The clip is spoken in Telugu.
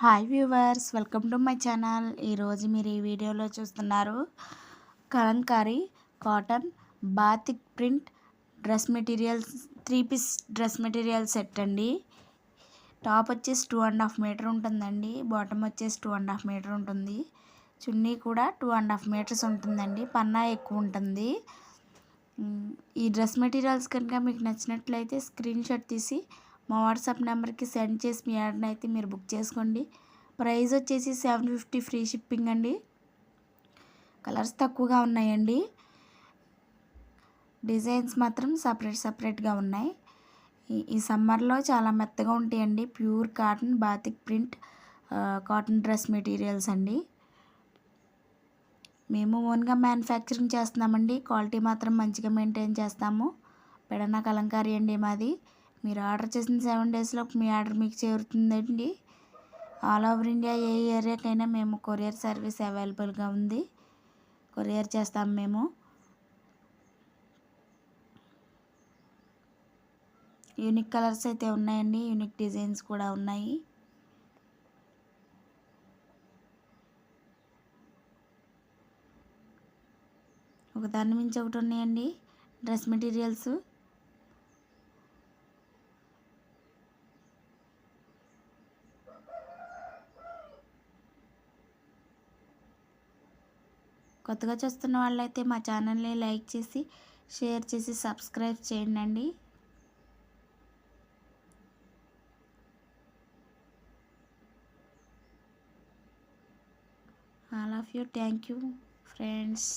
Hi viewers, welcome to my channel. ఈరోజు మీరు ఈ వీడియోలో చూస్తున్నారు Kalamkari cotton batik print dress materials 3 piece dress material set అండి. టాప్ వచ్చేసి 2.5 మీటర్ ఉంటుందండి. బాటమ్ వచ్చేసి 2.5 మీటర్ ఉంటుంది. చున్నీ కూడా 2.5 మీటర్స్ ఉంటుందండి. పన్నా ఎక్కువ ఉంటుంది. ఈ డ్రెస్ మెటీరియల్స్ కనుక మీకు నచ్చినట్లయితే స్క్రీన్ షాట్ తీసి మా వాట్సాప్ నెంబర్కి సెండ్ చేసి మీ ఆర్డర్ని అయితే మీరు బుక్ చేసుకోండి. ప్రైస్ వచ్చేసి 750 ఫ్రీ షిప్పింగ్ అండి. కలర్స్ తక్కువగా ఉన్నాయండి. డిజైన్స్ మాత్రం సపరేట్గా ఉన్నాయి. ఈ సమ్మర్లో చాలా మెత్తగా ఉంటాయండి. Pure cotton batik print cotton dress materials అండి. మేము ఓన్గా మ్యానుఫ్యాక్చరింగ్ చేస్తున్నామండి. క్వాలిటీ మాత్రం మంచిగా మెయింటైన్ చేస్తాము. పెడన కలంకారీ అండి మాది. మీరు ఆర్డర్ చేసిన 7 డేస్లో మీ ఆర్డర్ మీకు చేరుతుందండి. ఆల్ ఓవర్ ఇండియా ఏ ఏరియాకైనా మేము కొరియర్ సర్వీస్ అవైలబుల్గా ఉంది. కొరియర్ చేస్తాం మేము. యూనిక్ కలర్స్ అయితే ఉన్నాయండి. యూనిక్ డిజైన్స్ కూడా ఉన్నాయి. ఒకదాని మించి ఒకటి ఉన్నాయండి డ్రెస్ మెటీరియల్స్. కొత్తగా చూస్తున్న వాళ్ళైతే మా ఛానల్ని లైక్ చేసి షేర్ చేసి సబ్స్క్రైబ్ చేయండి. All of you thank you friends.